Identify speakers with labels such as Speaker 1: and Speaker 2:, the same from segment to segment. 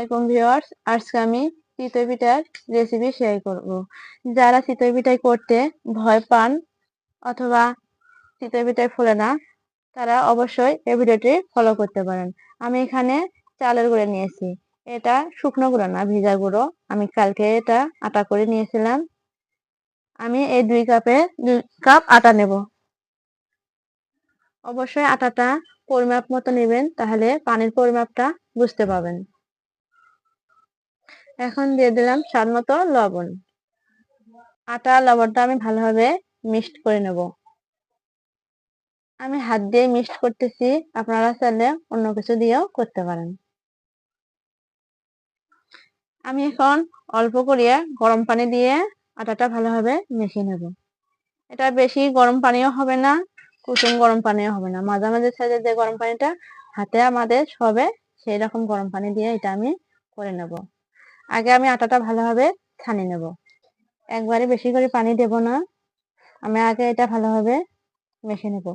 Speaker 1: আসসালামাইকুম ভিউয়ার্স, আজকে আমি চিতই পিঠার রেসিপি শেয়ার করব। যারা চিতই পিঠা করতে ভয় পান অথবা চিতই পিঠায় ফোলে না, তারা অবশ্যই এই ভিডিওটি ফলো করতে পারেন। আমি এখানে চালের গুঁড়ো নিয়েছি। এটা শুকনো গুঁড়ো না, ভিজা গুঁড়ো। আমি কালকে এটা আটা করে নিয়েছিলাম। আমি এই 2 কাপ আটা নেব। অবশ্যই আটাটা পরিমাপ মতো নেবেন, তাহলে পানির পরিমাপটা বুঝতে পারবেন। এখন দিয়ে দিলাম স্বাদ মতো লবণ। আটা লবণটা আমি ভালোভাবে মিক্সড করে নেব। আমি হাত দিয়ে মিক্সড করতেছি, আপনারা চাইলে অন্য কিছু দিয়েও করতে পারেন। আমি এখন অল্প করিয়ে গরম পানি দিয়ে আটাটা ভালোভাবে মেখে নেব। এটা বেশি গরম পানিও হবে না, কুসুম গরম পানিও হবে না, মাঝামাঝি সাইজের যে গরম পানিটা হাতে আমাদের সবে, সেই রকম গরম পানি দিয়ে এটা আমি করে নেব। আগে আমি আটাটা ভালোভাবে ছানিয়ে নেব। একবারে বেশি করে পানি দেব না, আমি আগে এটা ভালোভাবে মেখে নেব।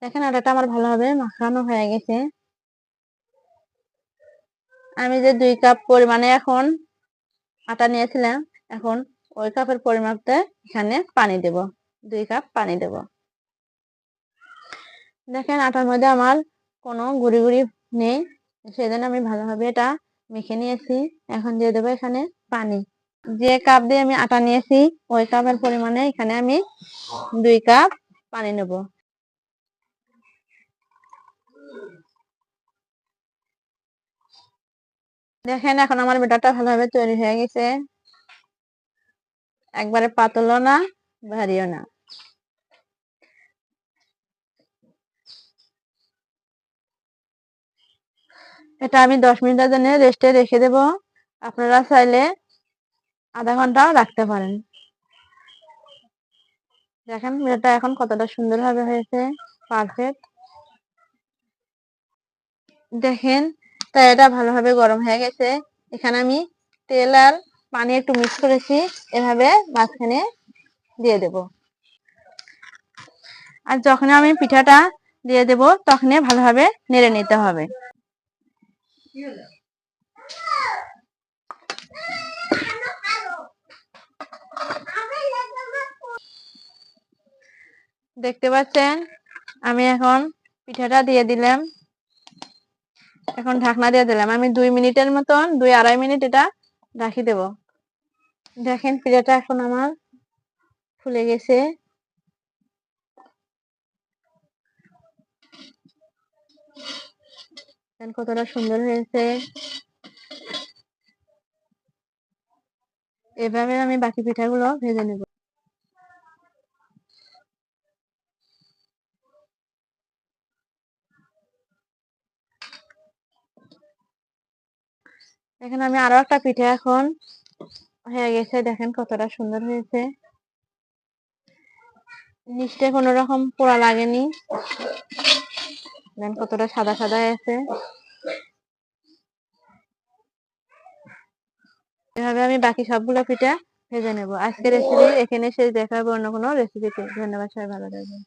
Speaker 1: দেখেন আটাটা আমার ভালোভাবে মাখানো হয়ে গেছে। আমি যে 2 কাপ পরিমাণে এখন আটা নিয়েছিলাম, এখন ওই কাপের পরিমাপতে এখানে পানি দেব। 2 কাপ পানি দেব। দেখেন আটার মধ্যে আমার কোনো গুঁড়ি গুঁড়ি নেই, সেজন্য আমি ভালোভাবে এটা মেখে নিয়েছি। এখন দিয়ে দেবো এখানে পানি। যে কাপ দিয়ে আমি আটা নিয়েছি, ওই কাপের পরিমাণে এখানে আমি 2 কাপ পানি নেব। দেখেন এখন আমার ব্যাটারটা ভালোভাবে তৈরি হয়ে গেছে। একবারে পাতলও না, ভারীও না। এটা আমি 10 মিনিটের জন্য রেস্টে রেখে দেব। আপনারা চাইলে আধা ঘন্টাও রাখতে পারেন। দেখেন এটা এখন কতটা সুন্দরভাবে হয়েছে, পারফেক্ট। দেখেন তাই এটা ভালোভাবে গরম হয়ে গেছে। এখানে আমি তেল আর পানি একটু মিক্স করেছি, এভাবে মাঝখানে দিয়ে দেব। আর যখন আমি পিঠাটা দিয়ে দেব, তখনই ভালোভাবে নেড়ে নিতে হবে। দেখতে পাচ্ছেন আমি এখন পিঠাটা দিয়ে দিলাম। এখন ঢাকনা দিয়ে দিলাম। আমি 2 মিনিটের মতন, 2-2.5 মিনিট এটা রাখি দেব। দেখেন পিঠাটা এখন আমার ফুলে গেছে। কতটা সুন্দর হয়েছে। এভাবে আমি বাকি পিঠাগুলো ভেজে নেব। এখন আমি আরো একটা পিঠা এখন হয়ে গেছে, দেখেন কতটা সুন্দর হয়েছে। নিচটা কোনো রকম পোড়া লাগেনি, দেখেন কতটা সাদা সাদা হয়েছে। এভাবে আমি বাকি সবগুলো পিঠা ভেজে নেব। আজকের রেসিপি এখানে শেষ, দেখা হবে অন্য কোনো রেসিপিতে। ধন্যবাদ, সবাই ভালো থাকবেন।